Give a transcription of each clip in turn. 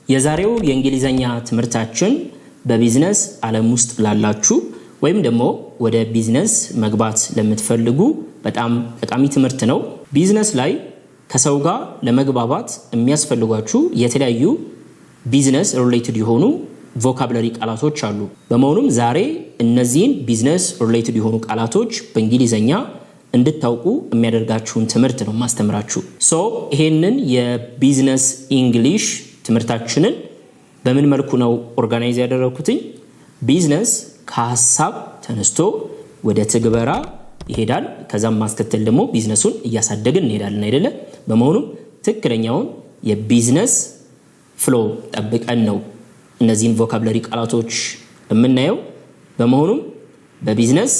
የዛሬው የእንግሊዘኛ ትምህርታችን በቢዝነስ ዓለም ውስጥ ላላችሁ ወይም ደግሞ ወደ ቢዝነስ መግባት ለምትፈልጉ በጣም ጠቃሚ ትምህርት ነው። ቢዝነስ ላይ ከሰው ጋር ለመግባባት የሚያስፈልጓችሁ የተለያዩ ቢዝነስ ሪሌትድ የሆኑ ቮካብለሪ ቃላቶች አሉ። በመሆኑም ዛሬ እነዚህን ቢዝነስ ሪሌትድ የሆኑ ቃላቶች በእንግሊዘኛ እንድታውቁ የሚያደርጋችሁን ትምህርት ነው ማስተምራችሁ። ይሄንን የቢዝነስ እንግሊሽ ትምህርታችንን በምን መልኩ ነው ኦርጋናይዝ ያደረኩትኝ? ቢዝነስ ከሐሳብ ተነስቶ ወደ ትግበራ ይሄዳል። ከዛም ማስከተል ደግሞ ቢዝነሱን እያሳደግን እንሄዳለን አይደለ? በመሆኑም ትክክለኛውን የቢዝነስ ፍሎ ጠብቀን ነው እነዚህን ቮካብለሪ ቃላቶች የምናየው። በመሆኑም በቢዝነስ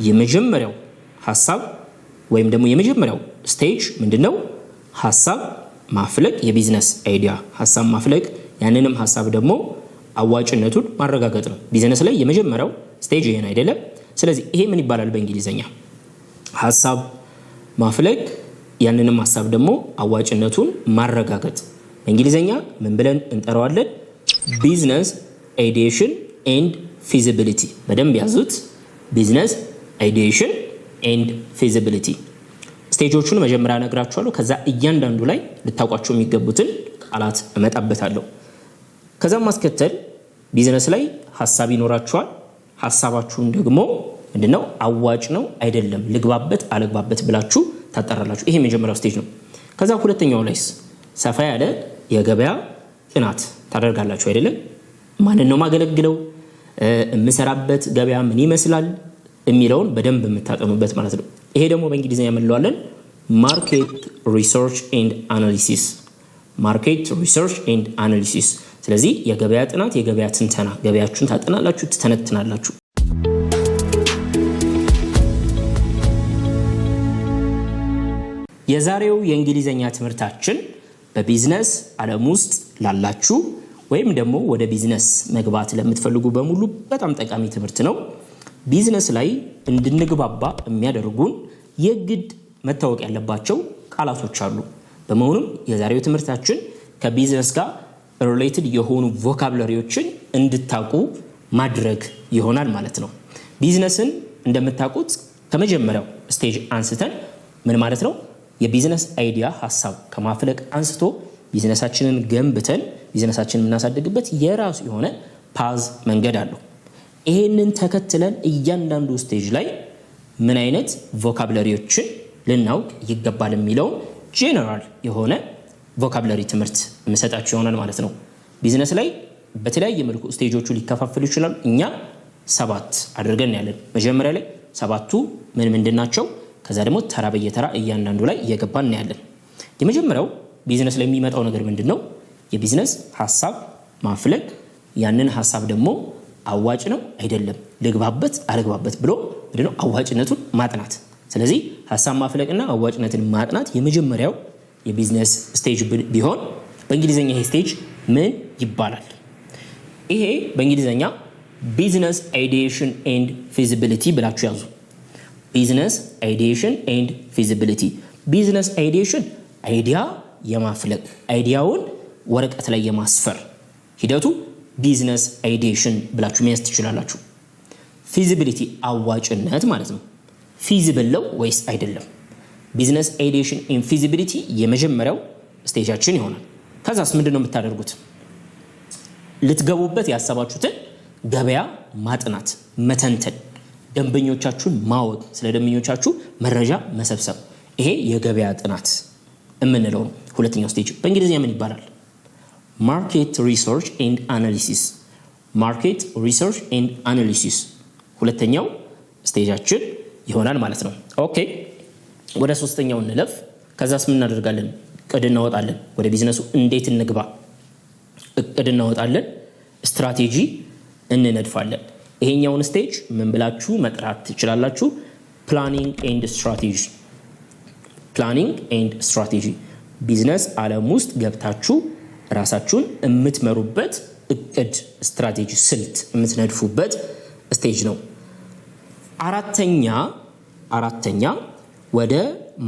የመጀመሪያው ሐሳብ ወይም ደግሞ የመጀመሪያው ስቴጅ ምንድነው? ሐሳብ ማፍለቅ፣ የቢዝነስ አይዲያ ሐሳብ ማፍለቅ፣ ያንንም ሐሳብ ደግሞ አዋጭነቱን ማረጋገጥ ነው። ቢዝነስ ላይ የመጀመሪያው ስቴጅ ይሄን አይደለም? ስለዚህ ይሄ ምን ይባላል በእንግሊዘኛ? ሐሳብ ማፍለቅ፣ ያንንም ሐሳብ ደግሞ አዋጭነቱን ማረጋገጥ። በእንግሊዘኛ ምን ብለን እንጠራዋለን? ቢዝነስ አይዲዬሽን ኤንድ ፊዚቢሊቲ። በደንብ ያዙት። ቢዝነስ አይዲዬሽን ኤንድ ፊዚቢሊቲ። ስቴጆቹን መጀመሪያ እነግራችኋለሁ። ከዛ እያንዳንዱ ላይ ልታውቋቸው የሚገቡትን ቃላት እመጣበታለሁ። ከዛም ማስከተል ቢዝነስ ላይ ሐሳብ ይኖራችኋል። ሐሳባችሁን ደግሞ ምንድነው? አዋጭ ነው አይደለም፣ ልግባበት አልግባበት ብላችሁ ታጣራላችሁ። ይሄ የመጀመሪያው ስቴጅ ነው። ከዛ ሁለተኛው ላይስ ሰፋ ያለ የገበያ ጥናት ታደርጋላችሁ አይደለም? ማንን ነው ማገለግለው፣ የምሰራበት ገበያ ምን ይመስላል የሚለውን በደንብ የምታጠኑበት ማለት ነው። ይሄ ደግሞ በእንግሊዝኛ የምንለዋለን ማርኬት ሪሰርች ኤንድ አናሊሲስ። ማርኬት ሪሰርች ኤንድ አናሊሲስ። ስለዚህ የገበያ ጥናት፣ የገበያ ትንተና፣ ገበያችሁን ታጠናላችሁ፣ ትተነትናላችሁ። የዛሬው የእንግሊዝኛ ትምህርታችን በቢዝነስ ዓለም ውስጥ ላላችሁ ወይም ደግሞ ወደ ቢዝነስ መግባት ለምትፈልጉ በሙሉ በጣም ጠቃሚ ትምህርት ነው። ቢዝነስ ላይ እንድንግባባ የሚያደርጉን የግድ መታወቅ ያለባቸው ቃላቶች አሉ። በመሆኑም የዛሬው ትምህርታችን ከቢዝነስ ጋር ሪሌትድ የሆኑ ቮካብለሪዎችን እንድታውቁ ማድረግ ይሆናል ማለት ነው። ቢዝነስን እንደምታውቁት ከመጀመሪያው ስቴጅ አንስተን ምን ማለት ነው? የቢዝነስ አይዲያ ሐሳብ ከማፍለቅ አንስቶ ቢዝነሳችንን ገንብተን ቢዝነሳችንን የምናሳድግበት የራሱ የሆነ ፓዝ መንገድ አለው። ይሄንን ተከትለን እያንዳንዱ ስቴጅ ላይ ምን አይነት ቮካብለሪዎችን ልናውቅ ይገባል የሚለውን ጄነራል የሆነ ቮካብለሪ ትምህርት የምሰጣችሁ ይሆናል ማለት ነው። ቢዝነስ ላይ በተለያየ መልኩ ስቴጆቹ ሊከፋፈሉ ይችላሉ። እኛ 7 አድርገን ያለን መጀመሪያ ላይ 7ቱ ምን ናቸው? ከዛ ደግሞ ተራ በየተራ እያንዳንዱ ላይ እየገባን ያለን። የመጀመሪያው ቢዝነስ ላይ የሚመጣው ነገር ምንድነው? የቢዝነስ ሐሳብ ማፍለቅ፣ ያንን ሐሳብ ደግሞ አዋጭ ነው አይደለም፣ ልግባበት አልግባበት ብሎ ምንድነው አዋጭነቱን ማጥናት። ስለዚህ ሐሳብ ማፍለቅና አዋጭነትን ማጥናት የመጀመሪያው የቢዝነስ ስቴጅ ቢሆን በእንግሊዘኛ ይሄ ስቴጅ ምን ይባላል? ይሄ በእንግሊዘኛ ቢዝነስ አይዲዬሽን ኤንድ ፊዚቢሊቲ ብላችሁ ያዙ። ቢዝነስ አይዲዬሽን ኤንድ ፊዚቢሊቲ። ቢዝነስ አይዲዬሽን አይዲያ የማፍለቅ አይዲያውን ወረቀት ላይ የማስፈር ሂደቱ ቢዝነስ አይዲዬሽን ብላችሁ መያዝ ትችላላችሁ። ፊዚቢሊቲ አዋጭነት ማለት ነው። ፊዚብል ነው ወይስ አይደለም? ቢዝነስ አይዲዬሽን ኤንድ ፊዚቢሊቲ የመጀመሪያው ስቴጃችን ይሆናል። ከዛስ ምንድነው የምታደርጉት? ልትገቡበት ያሰባችሁትን ገበያ ማጥናት፣ መተንተን፣ ደንበኞቻችሁን ማወቅ፣ ስለ ደንበኞቻችሁ መረጃ መሰብሰብ። ይሄ የገበያ ጥናት የምንለው ነው። ሁለተኛው ስቴጅ በእንግሊዝኛ ምን ይባላል? ማርኬት ሪሰርች ኤንድ አናሊሲስ። ማርኬት ሪሰርች ኤንድ አናሊሲስ ሁለተኛው ስቴጃችን ይሆናል ማለት ነው። ኦኬ፣ ወደ ሶስተኛው እንለፍ። ከዛስ ምን እናደርጋለን? እቅድ እናወጣለን። ወደ ቢዝነሱ እንዴት እንግባ? እቅድ እናወጣለን፣ ስትራቴጂ እንነድፋለን። ይሄኛውን ስቴጅ ምን ብላችሁ መጥራት ትችላላችሁ? ፕላኒንግ ኤንድ ስትራቴጂ። ፕላኒንግ ኤንድ ስትራቴጂ ቢዝነስ ዓለም ውስጥ ገብታችሁ ራሳችሁን የምትመሩበት እቅድ፣ ስትራቴጂ፣ ስልት የምትነድፉበት ስቴጅ ነው። አራተኛ ወደ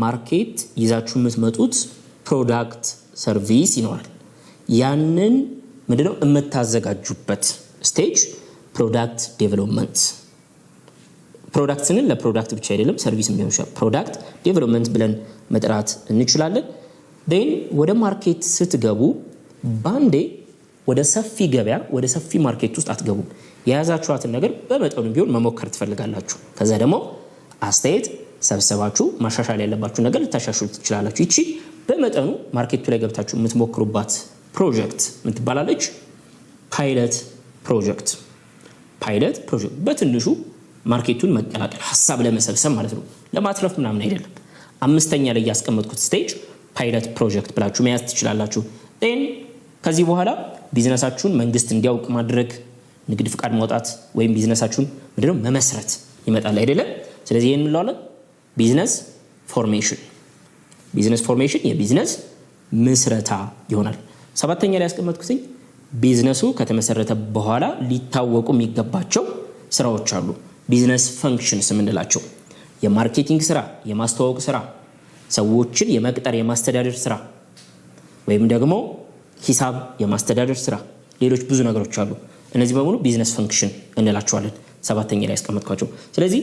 ማርኬት ይዛችሁ የምትመጡት ፕሮዳክት ሰርቪስ ይኖራል። ያንን ምንድነው የምታዘጋጁበት ስቴጅ ፕሮዳክት ዴቨሎፕመንት። ፕሮዳክት ስንል ለፕሮዳክት ብቻ አይደለም ሰርቪስም ሊሆን ይችላል። ፕሮዳክት ዴቨሎፕመንት ብለን መጥራት እንችላለን። then ወደ ማርኬት ስትገቡ ባንዴ ወደ ሰፊ ገበያ ወደ ሰፊ ማርኬት ውስጥ አትገቡም። የያዛችኋትን ነገር በመጠኑ ቢሆን መሞከር ትፈልጋላችሁ። ከዛ ደግሞ አስተያየት ሰብስባችሁ ማሻሻል ያለባችሁ ነገር ልታሻሽሉ ትችላላችሁ። እቺ በመጠኑ ማርኬቱ ላይ ገብታችሁ የምትሞክሩባት ፕሮጀክት ምን ትባላለች? ፓይለት ፕሮጀክት። ፓይለት ፕሮጀክት በትንሹ ማርኬቱን መቀላቀል ሐሳብ ለመሰብሰብ ማለት ነው፣ ለማትረፍ ምናምን አይደለም። አምስተኛ ላይ ያስቀመጥኩት ስቴጅ ፓይለት ፕሮጀክት ብላችሁ መያዝ ትችላላችሁ። then ከዚህ በኋላ ቢዝነሳችሁን መንግስት እንዲያውቅ ማድረግ፣ ንግድ ፍቃድ ማውጣት ወይም ቢዝነሳችሁን ምንድነው መመስረት ይመጣል አይደለም። ስለዚህ ይሄን እንለዋለን ቢዝነስ ፎርሜሽን። ቢዝነስ ፎርሜሽን የቢዝነስ ምስረታ ይሆናል። ሰባተኛ ላይ ያስቀመጥኩት ቢዝነሱ ከተመሰረተ በኋላ ሊታወቁ የሚገባቸው ስራዎች አሉ። ቢዝነስ ፈንክሽንስ የምንላቸው የማርኬቲንግ ስራ፣ የማስተዋወቅ ስራ፣ ሰዎችን የመቅጠር የማስተዳደር ስራ ወይም ደግሞ ሂሳብ የማስተዳደር ስራ፣ ሌሎች ብዙ ነገሮች አሉ። እነዚህ በሙሉ ቢዝነስ ፈንክሽን እንላቸዋለን። ሰባተኛ ላይ ያስቀመጥኳቸው። ስለዚህ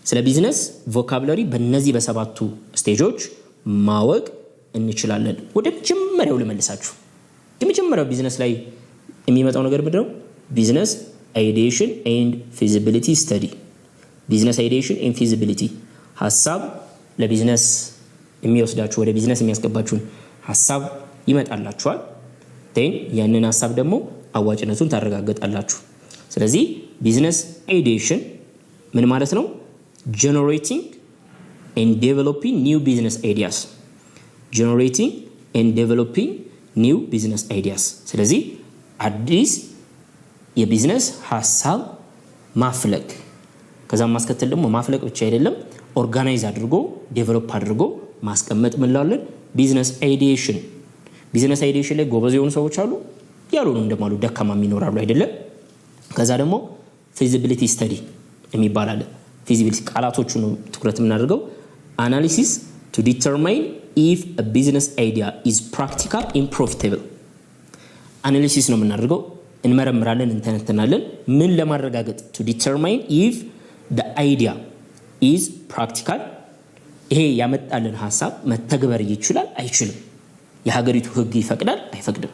ስለ ቢዝነስ ቮካብላሪ በእነዚህ በሰባቱ ስቴጆች ማወቅ እንችላለን። ወደ መጀመሪያው ልመልሳችሁ። የመጀመሪያው ቢዝነስ ላይ የሚመጣው ነገር ምንድነው? ቢዝነስ አይዲዬሽን ኤንድ ፊዚቢሊቲ ስተዲ። ቢዝነስ አይዲዬሽን ኤንድ ፊዚቢሊቲ ሐሳብ ለቢዝነስ የሚወስዳችሁ ወደ ቢዝነስ የሚያስገባችሁን ሐሳብ ይመጣላችኋል። ያንን ሐሳብ ደግሞ አዋጭነቱን ታረጋግጣላችሁ። ስለዚህ ቢዝነስ አይዲዬሽን ምን ማለት ነው? ጀነሬቲንግ ኤንድ ዴቨሎፒንግ ኒው ቢዝነስ አይዲያስ። ጀነሬቲንግ ኤንድ ዴቨሎፒንግ ኒው ቢዝነስ አይዲያስ። ስለዚህ አዲስ የቢዝነስ ሐሳብ ማፍለቅ፣ ከዛም ማስከተል ደግሞ ማፍለቅ ብቻ አይደለም ኦርጋናይዝ አድርጎ ዴቨሎፕ አድርጎ ማስቀመጥ እንላለን ቢዝነስ አይዲዬሽን። ቢዝነስ አይዲዬሽን ላይ ጎበዝ የሆኑ ሰዎች አሉ፣ ያልሆኑ እንደማሉ ደካማም ይኖራሉ አይደለም። ከዛ ደግሞ ፊዚቢሊቲ ስተዲ የሚባል አለ። ፊዚቢሊቲ ቃላቶቹ ነው ትኩረት የምናደርገው። አናሊሲስ ቱ ዲተርማይን ኢፍ a business idea is practical and profitable። አናሊሲስ ነው የምናደርገው፣ እንመረምራለን፣ እንተነተናለን። ምን ለማረጋገጥ? to determine if the idea is practical፣ ይሄ ያመጣልን ሐሳብ መተግበር ይችላል አይችልም፣ የሀገሪቱ ህግ ይፈቅዳል አይፈቅድም፣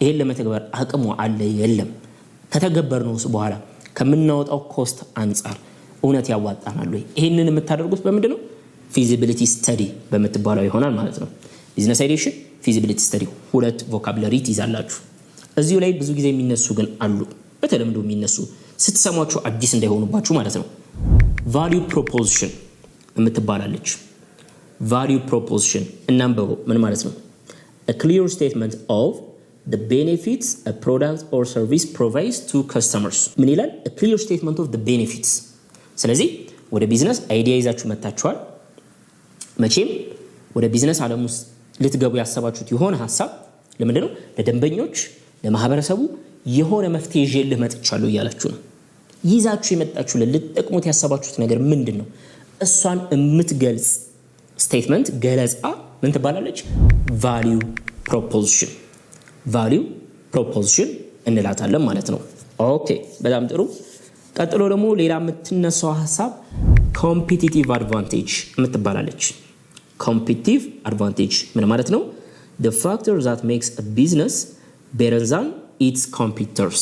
ይሄን ለመተግበር አቅሙ አለ የለም፣ ከተገበርነው በኋላ ከምናወጣው ኮስት አንፃር እውነት ያዋጣናል ወይ? ይሄንን የምታደርጉት በምንድነው? ፊዚቢሊቲ ስተዲ በመትባለው ይሆናል ማለት ነው። ቢዝነስ አይዲዬሽን፣ ፊዚቢሊቲ ስተዲ ሁለት ቮካብላሪ ትይዛላችሁ። እዚሁ ላይ ብዙ ጊዜ የሚነሱ ግን አሉ፣ በተለምዶ የሚነሱ ስትሰሟቸው አዲስ እንዳይሆኑባችሁ ማለት ነው። ቫልዩ ፕሮፖዚሽን የምትባላለች። ቫልዩ ፕሮፖዚሽን እናንበበው። ምን ማለት ነው? a clear statement of the benefits a product or service provides to customers። ምን ይላል? a clear statement of the benefits። ስለዚህ ወደ ቢዝነስ አይዲያ ይዛችሁ መጣችኋል። መቼም ወደ ቢዝነስ ዓለም ውስጥ ልትገቡ ያሰባችሁት የሆነ ሐሳብ ለምንድነው? ለደንበኞች ለማህበረሰቡ የሆነ መፍትሄ ይዤልህ መጥቻለሁ እያላችሁ ነው። ይዛችሁ የመጣችሁ ልትጠቅሙት ያሰባችሁት ነገር ምንድነው? እሷን የምትገልጽ ስቴትመንት ገለጻ ምን ትባላለች? ቫልዩ ፕሮፖዚሽን። ቫልዩ ፕሮፖዚሽን እንላታለን ማለት ነው። ኦኬ በጣም ጥሩ። ቀጥሎ ደግሞ ሌላ የምትነሳው ሐሳብ ኮምፒቲቲቭ አድቫንቴጅ የምትባላለች። ኮምፒቲቲቭ አድቫንቴጅ ምን ማለት ነው? the factor that makes a business better than its competitors።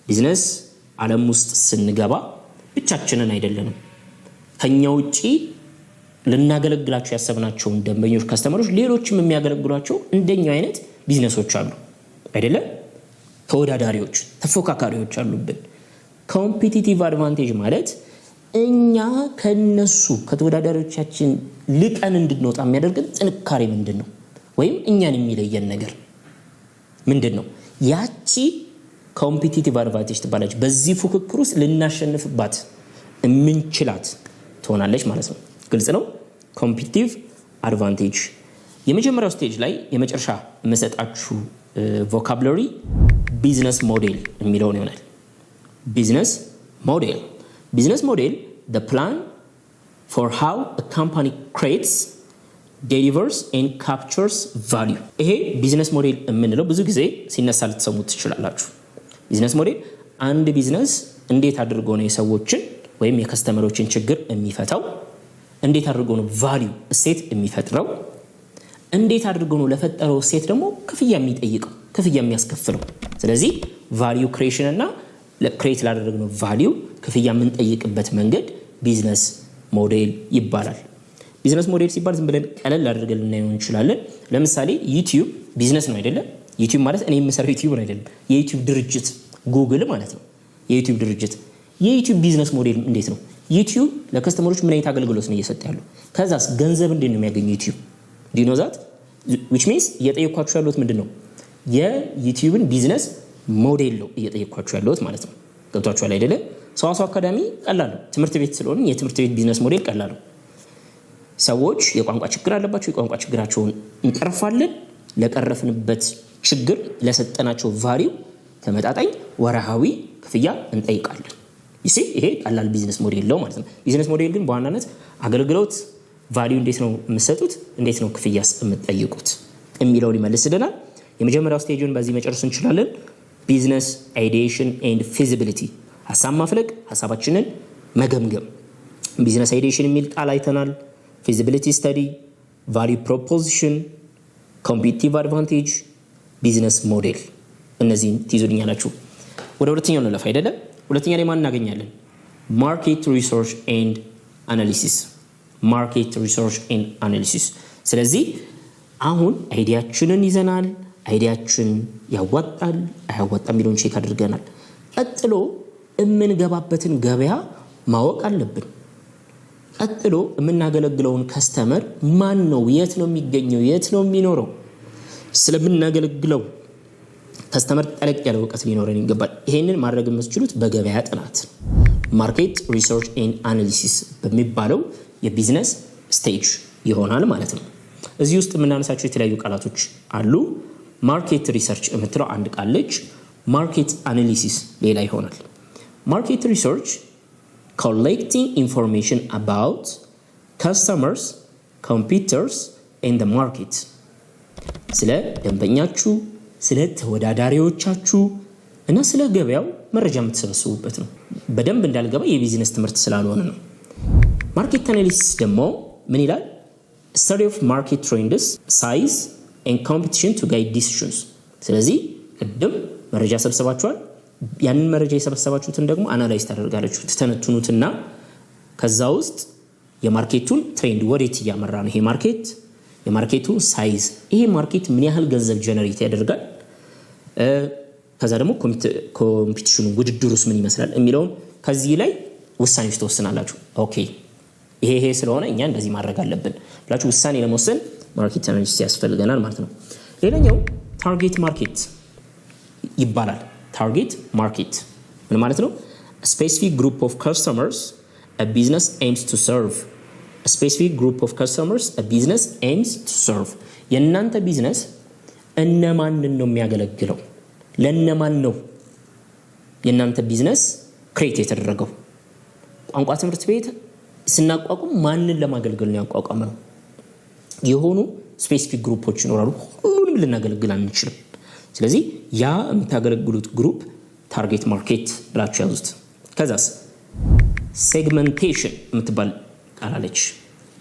ቢዝነስ ዓለም ውስጥ ስንገባ ብቻችንን አይደለንም። ከኛ ውጪ ልናገለግላቸው ያሰብናቸውን ደንበኞች ከስተመሮች ሌሎችም የሚያገለግሏቸው እንደኛው አይነት ቢዝነሶች አሉ አይደለም? ተወዳዳሪዎች ተፎካካሪዎች አሉብን። ኮምፒቲቲቭ አድቫንቴጅ ማለት እኛ ከነሱ ከተወዳዳሪዎቻችን ልቀን እንድንወጣ የሚያደርገን ጥንካሬ ምንድነው? ወይም እኛን የሚለየን ነገር ምንድነው? ያቺ ኮምፒቲቲቭ አድቫንቴጅ ትባላለች። በዚህ ፉክክር ውስጥ ልናሸንፍባት የምንችላት ትሆናለች ማለት ነው። ግልጽ ነው? ኮምፒቲቲቭ አድቫንቴጅ የመጀመሪያው ስቴጅ ላይ የመጨረሻ መሰጣችሁ ቮካብላሪ ቢዝነስ ሞዴል የሚለው ይሆናል። ቢዝነስ ሞዴል the plan for how a company creates, delivers and captures value። ይሄ ቢዝነስ ሞዴል የምንለው ብዙ ጊዜ ሲነሳ ልትሰሙት ትችላላችሁ። ቢዝነስ ሞዴል አንድ ቢዝነስ እንዴት አድርጎ ነው የሰዎችን ወይም የከስተመሮችን ችግር የሚፈታው፣ እንዴት አድርጎ ነው ቫልዩ እሴት የሚፈጥረው፣ እንዴት አድርጎ ነው ለፈጠረው እሴት ደግሞ ክፍያ የሚጠይቀው ክፍያ የሚያስከፍለው። ስለዚህ ቫልዩ ክሬሽን እና ክሬት ላደረግነው ቫልዩ ክፍያ የምንጠይቅበት መንገድ ቢዝነስ ሞዴል ይባላል። ቢዝነስ ሞዴል ሲባል ዝም ብለን ቀለል አድርገን ልናየው እንችላለን። ለምሳሌ ዩቲዩብ ቢዝነስ ነው አይደለም? ዩቲዩብ ማለት እኔ የምሰራው ዩቲዩብ ነው አይደለም? የዩቲዩብ ድርጅት ጉግል ማለት ነው። የዩቲዩብ ድርጅት የዩቲዩብ ቢዝነስ ሞዴል እንዴት ነው? ዩቲዩብ ለከስተመሮች ምን አይነት አገልግሎት ነው እየሰጠ ያለው? ከዛስ ገንዘብ እንዴት ነው የሚያገኘው ዩቲዩብ? ዱ ዩ ኖ ዛት? which means እየጠየኳችሁ ያለሁት ምንድነው? የዩቲዩብን ቢዝነስ ሞዴል ነው እየጠየኳችሁ ያለሁት ማለት ነው። ገብቷችኋል አይደለ? ሰዋሰው አካዳሚ ቀላል ነው። ትምህርት ቤት ስለሆነ የትምህርት ቤት ቢዝነስ ሞዴል ቀላል ነው። ሰዎች የቋንቋ ችግር አለባቸው፣ የቋንቋ ችግራቸውን እንቀርፋለን። ለቀረፍንበት ችግር ለሰጠናቸው ቫልዩ ተመጣጣኝ ወርሃዊ ክፍያ እንጠይቃለን። ይሄ ቀላል ቢዝነስ ሞዴል ነው ማለት ነው። ቢዝነስ ሞዴል ግን በዋናነት አገልግሎት ቫልዩ እንዴት ነው የምትሰጡት፣ እንዴት ነው ክፍያስ የምትጠይቁት የሚለውን ይመልስልናል። የመጀመሪያው ስቴጅን በዚህ መጨረስ እንችላለን። ቢዝነስ አይዲዬሽን ኤንድ ፊዚቢሊቲ፣ ሀሳብ ማፍለቅ፣ ሀሳባችንን መገምገም። ቢዝነስ አይዲዬሽን የሚል ቃል አይተናል። ፊዚቢሊቲ ስተዲ፣ ቫልዩ ፕሮፖዚሽን፣ ኮምፒቲቲቭ አድቫንቴጅ፣ ቢዝነስ ሞዴል። እነዚህን ትይዙልኛላችሁ። ወደ ሁለተኛው እንለፍ አይደለም? ሁለተኛ ላይ ማን እናገኛለን? ማርኬት ሪሰርች ኤንድ አናሊሲስ። ማርኬት ሪሰርች ኤንድ አናሊሲስ። ስለዚህ አሁን አይዲያችንን ይዘናል። አይዲያችን ያዋጣል አያዋጣም የሚለውን ቼክ አድርገናል። ቀጥሎ የምንገባበትን ገበያ ማወቅ አለብን። ቀጥሎ የምናገለግለውን ከስተመር ማን ነው፣ የት ነው የሚገኘው፣ የት ነው የሚኖረው፣ ስለምናገለግለው ከስተመር ጠለቅ ያለ እውቀት ሊኖረን ይገባል። ይሄንን ማድረግ የምትችሉት በገበያ ጥናት ማርኬት ሪሰርች ኤንድ አናሊሲስ በሚባለው የቢዝነስ ስቴጅ ይሆናል ማለት ነው። እዚህ ውስጥ የምናነሳቸው የተለያዩ ቃላቶች አሉ። ማርኬት ሪሰርች የምትለው አንድ ቃል ነች። ማርኬት አናሊሲስ ሌላ ይሆናል። ማርኬት ሪሰርች collecting information about customers, competitors and the market። ስለ ደንበኛችሁ፣ ስለ ተወዳዳሪዎቻችሁ እና ስለ ገበያው መረጃ የምትሰበስቡበት ነው። በደንብ እንዳልገባ የቢዝነስ ትምህርት ስላልሆነ ነው። ማርኬት አናሊሲስ ደግሞ ምን ይላል? study of market trends, size and competition to guide decisions። ስለዚህ ቅድም መረጃ ሰብስባችኋል። ያንን መረጃ የሰበሰባችሁትን ደግሞ አናላይዝ ታደርጋላችሁ፣ ትተነትኑትና ከዛ ውስጥ የማርኬቱን ትሬንድ ወዴት እያመራ ነው ይሄ ማርኬት፣ የማርኬቱን ሳይዝ፣ ይሄ ማርኬት ምን ያህል ገንዘብ ጀነሬት ያደርጋል፣ ከዛ ደግሞ ኮምፒቲሽኑ ውድድሩስ ምን ይመስላል የሚለውን ከዚህ ላይ ውሳኔዎች ተወስናላችሁ። ኦኬ ይሄ ስለሆነ እኛ እንደዚህ ማድረግ አለብን ብላችሁ ውሳኔ ለመወሰን ማርኬት አናሊሲስ ያስፈልገናል ማለት ነው። ሌላኛው ታርጌት ማርኬት ይባላል። ታርጌት ማርኬት ምን ማለት ነው? a specific group of customers a business aims to serve። a specific group of customers a business aims to serve። የእናንተ ቢዝነስ እነማንን ነው የሚያገለግለው? ለእነማን ነው የእናንተ ቢዝነስ ክሬት የተደረገው? ቋንቋ ትምህርት ቤት ስናቋቁም ማንን ለማገልገል ነው ያቋቋመው? የሆኑ ስፔሲፊክ ግሩፖች ይኖራሉ። ሁሉንም ልናገለግል አንችልም። ስለዚህ ያ የምታገለግሉት ግሩፕ ታርጌት ማርኬት ብላችሁ ያዙት። ከዛስ ሴግመንቴሽን የምትባል ቃል አለች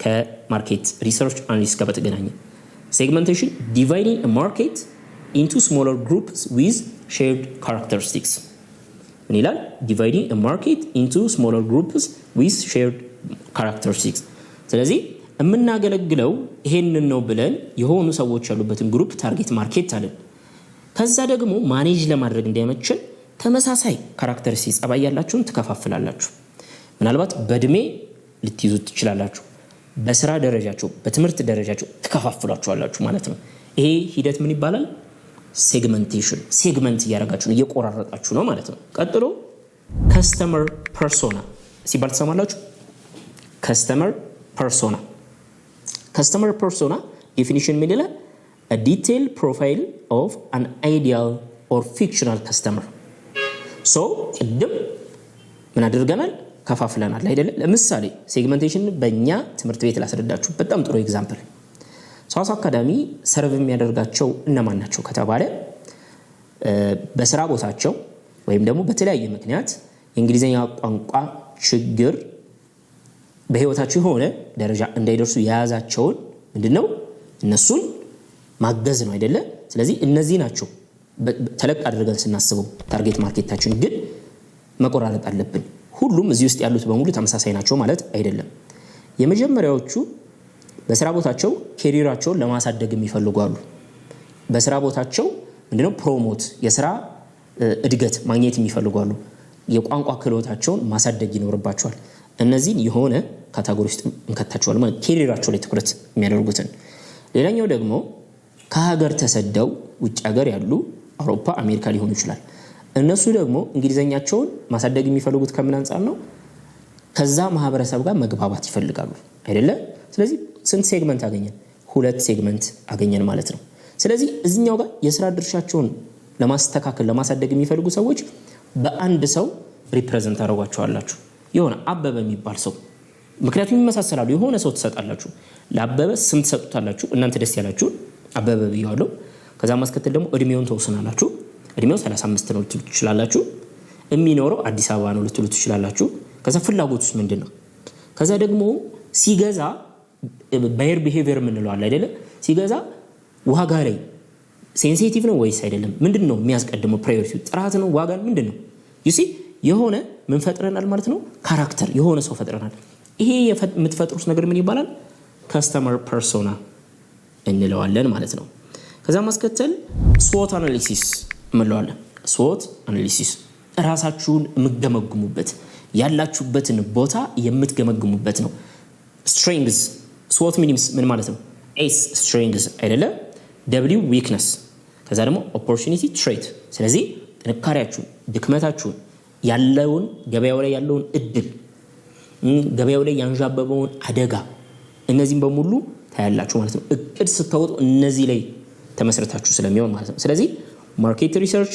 ከማርኬት ሪሰርች አናሊሲስ ጋር በተገናኘ። ሴግመንቴሽን ዲቫይዲንግ a market into smaller groups with shared characteristics። ምን ይላል? ዲቫይዲንግ a market into smaller groups with shared characteristics። ስለዚህ የምናገለግለው ይሄንን ነው ብለን የሆኑ ሰዎች ያሉበትን ግሩፕ ታርጌት ማርኬት አለን። ከዛ ደግሞ ማኔጅ ለማድረግ እንዲያመችን ተመሳሳይ ካራክተሪስቲክስ ጸባይ ያላችሁን ትከፋፍላላችሁ። ምናልባት በእድሜ ልትይዙት ትችላላችሁ፣ በስራ ደረጃቸው፣ በትምህርት ደረጃቸው ትከፋፍሏቸዋላችሁ ማለት ነው። ይሄ ሂደት ምን ይባላል? ሴግመንቴሽን። ሴግመንት እያደረጋችሁ ነው፣ እየቆራረጣችሁ ነው ማለት ነው። ቀጥሎ ከስተመር ፐርሶና ሲባል ትሰማላችሁ። ከስተመር ፐርሶና ከስተመር ፐርሶና ዴፊኒሽን ምን ይላል? a detailed profile of an ideal or fictional customer። so ቅድም ምን አድርገናል? ከፋፍለናል አይደለ? ለምሳሌ ሴግመንቴሽን በእኛ ትምህርት ቤት ላስረዳችሁ በጣም ጥሩ ኤግዛምፕል። ሰዋሰው አካዳሚ ሰርቭ የሚያደርጋቸው እነማን ናቸው ከተባለ በስራ ቦታቸው ወይም ደግሞ በተለያየ ምክንያት የእንግሊዘኛ ቋንቋ ችግር በህይወታቸው የሆነ ደረጃ እንዳይደርሱ የያዛቸውን ምንድነው እነሱን ማገዝ ነው አይደለ? ስለዚህ እነዚህ ናቸው ተለቅ አድርገን ስናስበው ታርጌት ማርኬታችን። ግን መቆራረጥ አለብን። ሁሉም እዚህ ውስጥ ያሉት በሙሉ ተመሳሳይ ናቸው ማለት አይደለም። የመጀመሪያዎቹ በስራ ቦታቸው ኬሪራቸውን ለማሳደግ የሚፈልጉ አሉ። በስራ ቦታቸው ምንድነው ፕሮሞት የስራ እድገት ማግኘት የሚፈልጉ አሉ። የቋንቋ ክህሎታቸውን ማሳደግ ይኖርባቸዋል። እነዚህን የሆነ ካታጎሪ ውስጥ እንከታቸዋለን ማለት ኬሪራቸው ላይ ትኩረት የሚያደርጉትን። ሌላኛው ደግሞ ከሀገር ተሰደው ውጭ ሀገር ያሉ አውሮፓ፣ አሜሪካ ሊሆኑ ይችላል። እነሱ ደግሞ እንግሊዘኛቸውን ማሳደግ የሚፈልጉት ከምን አንፃር ነው? ከዛ ማህበረሰብ ጋር መግባባት ይፈልጋሉ አይደለ? ስለዚህ ስንት ሴግመንት አገኘን? 2 ሴግመንት አገኘን ማለት ነው። ስለዚህ እዚህኛው ጋር የስራ ድርሻቸውን ለማስተካከል ለማሳደግ የሚፈልጉ ሰዎች በአንድ ሰው ሪፕሬዘንት አደረጓቸዋላችሁ። የሆነ አበበ የሚባል ሰው ምክንያቱም ይመሳሰላሉ። የሆነ ሰው ትሰጣላችሁ። ለአበበ ስም ትሰጡታላችሁ። እናንተ ደስ ያላችሁ አበበ ብያለሁ። ከዛ ማስከተል ደግሞ እድሜውን ተወስናላችሁ። እድሜው 35 ነው ልትሉ ትችላላችሁ። የሚኖረው አዲስ አበባ ነው ልትሉ ትችላላችሁ። ከዛ ፍላጎቱስ ምንድነው? ከዛ ደግሞ ሲገዛ ባየር ቢሄቪየር ምንለው አለ አይደለ? ሲገዛ ዋጋ ላይ ሴንሲቲቭ ነው ወይስ አይደለም? ምንድነው የሚያስቀድመው? ፕራዮሪቲ ጥራት ነው ዋጋ ምንድነው? you see የሆነ ምን ፈጥረናል ማለት ነው? ካራክተር የሆነ ሰው ፈጥረናል። ይሄ የምትፈጥሩት ነገር ምን ይባላል? ከስተመር ፐርሶና እንለዋለን ማለት ነው። ከዛ ማስከተል SWOT አናሊሲስ እንለዋለን። SWOT አናሊሲስ ራሳችሁን የምትገመግሙበት ያላችሁበትን ቦታ የምትገመግሙበት ነው። strengths SWOT means ምን ማለት ነው? S strengths አይደለ? W weakness ከዛ ደግሞ opportunity trait። ስለዚህ ጥንካሬያችሁን ድክመታችሁን ያለውን ገበያው ላይ ያለውን እድል ገበያው ላይ ያንዣበበውን አደጋ እነዚህን በሙሉ ታያላችሁ ማለት ነው። እቅድ ስታወጡ እነዚህ ላይ ተመስርታችሁ ስለሚሆን ማለት ነው። ስለዚህ ማርኬት ሪሰርች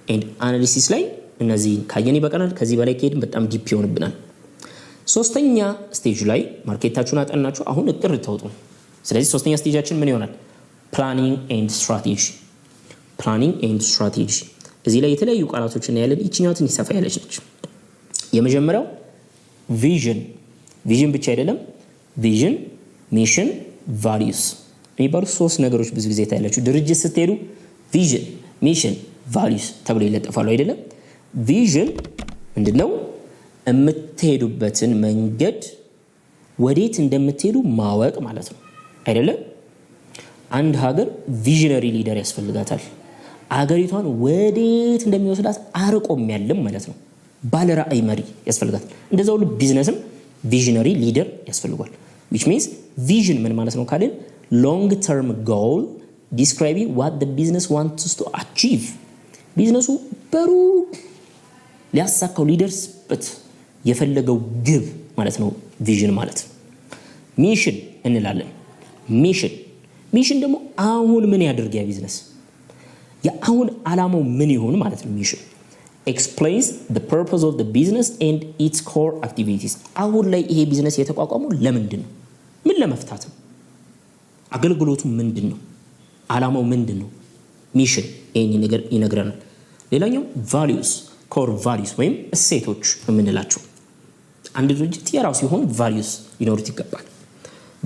ኤንድ አናሊሲስ ላይ እነዚህ ካየን ይበቃናል። ከዚህ በላይ ከሄድን በጣም ዲፕ ይሆንብናል። ሶስተኛ ስቴጅ ላይ ማርኬታችሁን አጠናችሁ አሁን እቅድ ልታወጡ ነው። ስለዚህ ሶስተኛ ስቴጃችን ምን ይሆናል? ፕላኒንግ ኤንድ ስትራቴጂ። ፕላኒንግ ኤንድ ስትራቴጂ እዚህ ላይ የተለያዩ ቃላቶችን እናያለን። ይችኛው ትንሽ ሰፋ ያለች ነች። የመጀመሪያው ቪዥን። ቪዥን ብቻ አይደለም፣ ቪዥን፣ ሚሽን፣ ቫልዩስ የሚባሉ 3 ነገሮች ብዙ ጊዜ ታያላችሁ። ድርጅት ስትሄዱ ቪዥን፣ ሚሽን፣ ቫልዩስ ተብሎ ይለጠፋሉ አይደለም? ቪዥን ምንድነው? የምትሄዱበትን መንገድ ወዴት እንደምትሄዱ ማወቅ ማለት ነው አይደለም? አንድ ሀገር ቪዥነሪ ሊደር ያስፈልጋታል። አገሪቷን ወዴት እንደሚወስዳት አርቆ የሚያልም ማለት ነው። ባለ ራዕይ መሪ ያስፈልጋታል። እንደዛው ሁሉ ቢዝነስም ቪዥነሪ ሊደር ያስፈልጋል። which means vision ምን ማለት ነው ካልን long term goal describing what the business wants to achieve። ቢዝነሱ በሩቅ ሊያሳካው ሊደርስበት የፈለገው ግብ ማለት ነው ቪዥን ማለት። ሚሽን እንላለን። ሚሽን ደግሞ አሁን ምን ያደርግ ያ ቢዝነስ የአሁን ዓላማው ምን ይሆን ማለት ነው። ሚሽን explains the purpose of the business and its core activities። አሁን ላይ ይሄ ቢዝነስ የተቋቋመው ለምንድን ነው? ምን ለመፍታት ነው? አገልግሎቱ ምንድን ነው? ዓላማው ምንድን ነው? ሚሽን ይሄን ነገር ይነግረናል። ሌላኛው values core values ወይም እሴቶች የምንላቸው አንድ ድርጅት የራሱ የሆኑ values ሊኖሩት ይገባል።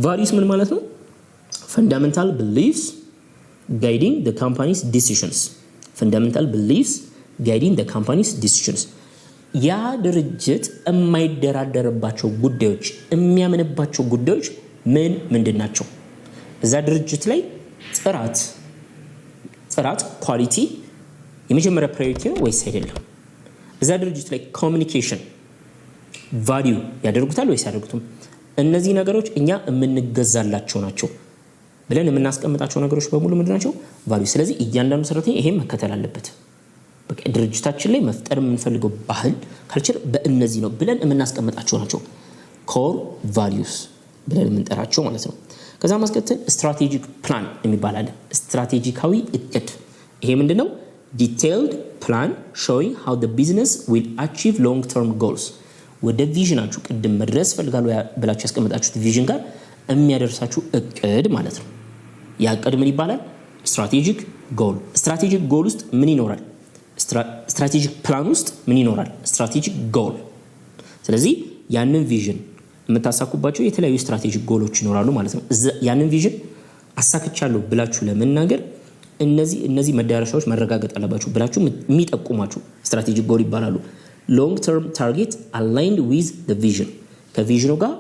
values ምን ማለት ነው? fundamental beliefs guiding the company's decisions። fundamental beliefs guiding the company's decisions ያ ድርጅት የማይደራደርባቸው ጉዳዮች የሚያምንባቸው ጉዳዮች ምንድን ናቸው? እዛ ድርጅት ላይ ጥራት ኳሊቲ የመጀመሪያ ፕራዮሪቲ ነው ወይስ አይደለም? እዛ ድርጅት ላይ ኮሚኒኬሽን ቫልዩ ያደርጉታል ወይስ ያደርጉትም? እነዚህ ነገሮች እኛ የምንገዛላቸው ናቸው ብለን የምናስቀምጣቸው ነገሮች በሙሉ ምንድን ናቸው? ቫልዩ። ስለዚህ እያንዳንዱ ሰራተኛ ይሄን መከተል አለበት። በቃ ድርጅታችን ላይ መፍጠር የምንፈልገው ባህል ካልቸር በእነዚህ ነው ብለን የምናስቀምጣቸው ናቸው ኮር ቫልዩስ ብለን የምንጠራቸው ማለት ነው። ከዛ ማስከተል ስትራቴጂክ ፕላን የሚባል አለ። ስትራቴጂካዊ እቅድ ይሄ ምንድነው? ዲቴይልድ ፕላን showing how the business will achieve long term goals። ወደ ቪዥናችሁ ቅድም መድረስ ፈልጋለሁ ብላችሁ ያስቀምጣችሁት ቪዥን ጋር የሚያደርሳችሁ እቅድ ማለት ነው። ያቀድ ምን ይባላል? ስትራቴጂክ ጎል። ስትራቴጂክ ጎል ውስጥ ምን ይኖራል? ስትራቴጂክ ፕላን ውስጥ ምን ይኖራል? ስትራቴጂክ ጎል። ስለዚህ ያንን ቪዥን የምታሳኩባቸው የተለያዩ ስትራቴጂክ ጎሎች ይኖራሉ ማለት ነው። ያንን ቪዥን አሳክቻለሁ ብላችሁ ለመናገር እነዚህ መዳረሻዎች መረጋገጥ አለባችሁ ብላችሁ የሚጠቁማችሁ ስትራቴጂክ ጎል ይባላሉ። ሎንግ ተርም ታርጌት አላይንድ ዊዝ ዘ ቪዥን፣ ከቪዥኑ ጋር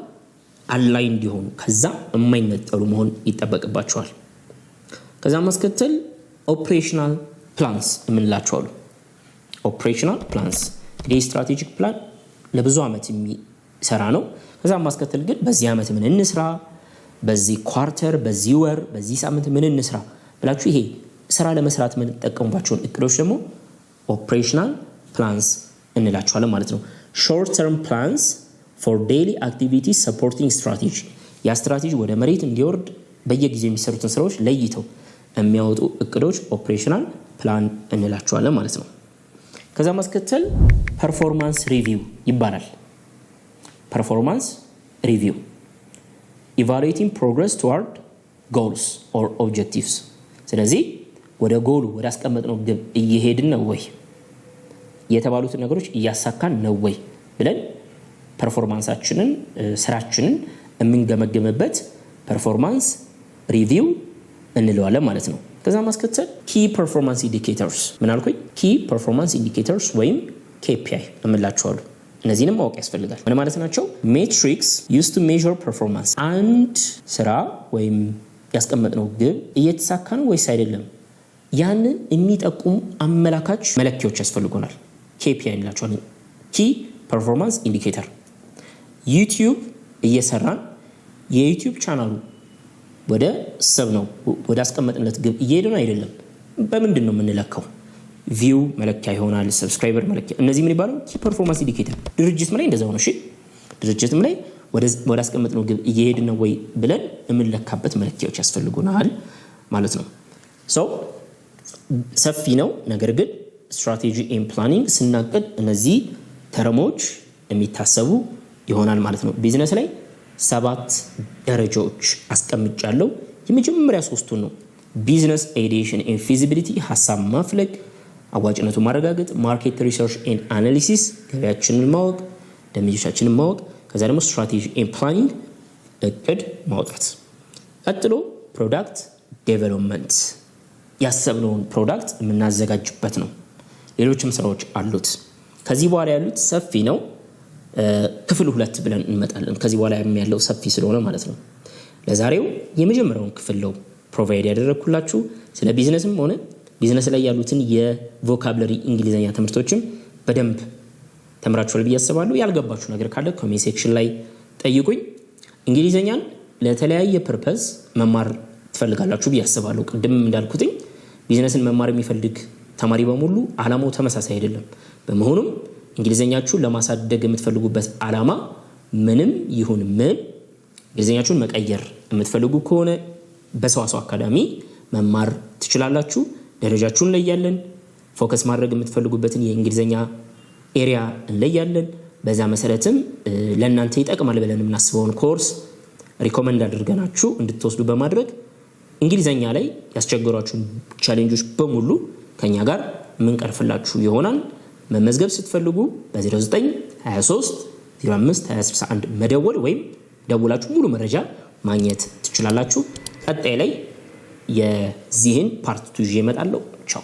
አላይንድ የሆኑ ከዛ የማይነጠሉ መሆን ይጠበቅባቸዋል። ከዛ ማስከተል ኦፕሬሽናል ፕላንስ የምንላቸው አሉ። ኦፕሬሽናል ፕላንስ እንግዲህ ስትራቴጂክ ፕላን ለብዙ ዓመት የሚሰራ ነው። ከዛ ማስከተል ግን በዚህ ዓመት ምን እንስራ፣ በዚህ ኳርተር፣ በዚህ ወር፣ በዚህ ሳምንት ምን እንስራ ብላችሁ ይሄ ስራ ለመስራት የምንጠቀሙባቸውን እቅዶች ደግሞ ኦፕሬሽናል ፕላንስ እንላቸዋለን ማለት ነው። ሾርት ተርም ፕላንስ ፎር ዴይሊ አክቲቪቲስ ሰፖርቲንግ ስትራቴጂ፣ ያ ስትራቴጂ ወደ መሬት እንዲወርድ በየጊዜው የሚሰሩትን ስራዎች ለይተው የሚያወጡ እቅዶች ኦፕሬሽናል ፕላን እንላቸዋለን ማለት ነው። ከዛ ማስከተል ፐርፎርማንስ ሪቪው ይባላል። ፐርፎርማንስ ሪቪው ኢቫሉዌቲንግ ፕሮግረስ ቱዋርድ ጎልስ ኦር ኦብጀክቲቭስ። ስለዚህ ወደ ጎሉ ወደ አስቀመጥነው ግብ እየሄድን ነው ወይ፣ የተባሉትን ነገሮች እያሳካን ነው ወይ ብለን ፐርፎርማንሳችንን ስራችንን የምንገመገምበት ፐርፎርማንስ ሪቪው እንለዋለን ማለት ነው። ከዛ ማስከተል ኪ ፐርፎርማንስ ኢንዲኬተርስ ምን አልኩኝ? ኪ ፐርፎርማንስ ኢንዲኬተርስ ወይም KPI እምላቸዋለሁ። እነዚህንም ማወቅ ያስፈልጋል። ምን ማለት ናቸው? ሜትሪክስ ዩዝድ ቱ ሜዥር ፐርፎርማንስ፣ አንድ ስራ ወይም ያስቀመጥነው ግብ እየተሳካ ነው ወይስ አይደለም ያንን የሚጠቁሙ አመላካች መለኪያዎች ያስፈልጉናል። KPI እንላቸዋለን። ኪ ፐርፎርማንስ ኢንዲኬተር። ዩቲዩብ እየሰራን የዩቲዩብ ቻናሉ ወደ ሰብ ነው ወደ አስቀመጥንለት ግብ እየሄደ ነው አይደለም፣ በምንድን ነው የምንለካው? ቪው መለኪያ ይሆናል፣ ሰብስክራይበር መለኪያ። እነዚህ ምን ይባላሉ? ኪ ፐርፎርማንስ ኢንዲኬተር። ድርጅትም ላይ እንደዛው ነው። እሺ ድርጅትም ላይ ወደ አስቀመጥነው ግብ እየሄድን ነው ወይ ብለን የምንለካበት መለኪያዎች ያስፈልጉናል ማለት ነው። ሰፊ ነው፣ ነገር ግን ስትራቴጂ ኤንድ ፕላኒንግ ስናቅድ እነዚህ ተርሞች የሚታሰቡ ይሆናል ማለት ነው። ቢዝነስ ላይ 7 ደረጃዎች አስቀምጫለሁ። የመጀመሪያ 3ቱን ነው ቢዝነስ አይዲዬሽን ኤንድ ፊዚቢሊቲ፣ ሀሳብ ማፍለቅ፣ አዋጭነቱን ማረጋገጥ፣ ማርኬት ሪሰርች ኤንድ አናሊሲስ፣ ገበያችንን ማወቅ፣ ደንበኞቻችንን ማወቅ፣ ከዛ ደግሞ ስትራቴጂ ኤንድ ፕላኒንግ እቅድ ማውጣት። ቀጥሎ ፕሮዳክት ዴቨሎፕመንት፣ ያሰብነውን ፕሮዳክት የምናዘጋጅበት ነው። ሌሎችም ስራዎች አሉት። ከዚህ በኋላ ያሉት ሰፊ ነው። ክፍል 2 ብለን እንመጣለን። ከዚህ በኋላ ያለው ሰፊ ስለሆነ ማለት ነው። ለዛሬው የመጀመሪያውን ክፍል ነው ፕሮቫይድ ያደረኩላችሁ። ስለ ቢዝነስም ሆነ ቢዝነስ ላይ ያሉትን የቮካብለሪ እንግሊዘኛ ትምህርቶችም በደንብ ተምራችኋል ብዬ አስባለሁ። ያልገባችሁ ነገር ካለ ኮሜንት ሴክሽን ላይ ጠይቁኝ። እንግሊዘኛን ለተለያየ ፐርፐዝ መማር ትፈልጋላችሁ ብዬ አስባለሁ። ቅድም እንዳልኩትኝ ቢዝነስን መማር የሚፈልግ ተማሪ በሙሉ አላማው ተመሳሳይ አይደለም። በመሆኑም እንግሊዘኛችሁን ለማሳደግ የምትፈልጉበት አላማ ምንም ይሁን ምን እንግሊዘኛችሁን መቀየር የምትፈልጉ ከሆነ በሰዋሰው አካዳሚ መማር ትችላላችሁ። ደረጃችሁን እንለያለን። ፎከስ ማድረግ የምትፈልጉበትን የእንግሊዘኛ ኤሪያ እንለያለን። በዛ መሰረትም ለእናንተ ይጠቅማል ብለን የምናስበውን ኮርስ ሪኮመንድ አድርገናችሁ እንድትወስዱ በማድረግ እንግሊዘኛ ላይ ያስቸገሯችሁን ቻሌንጆች በሙሉ ከኛ ጋር የምንቀርፍላችሁ ይሆናል። መመዝገብ ስትፈልጉ በ0923 05 2061 መደወል ወይም ደውላችሁ ሙሉ መረጃ ማግኘት ትችላላችሁ። ቀጣይ ላይ የዚህን ፓርት 2 ይዤ እመጣለሁ። ቻው።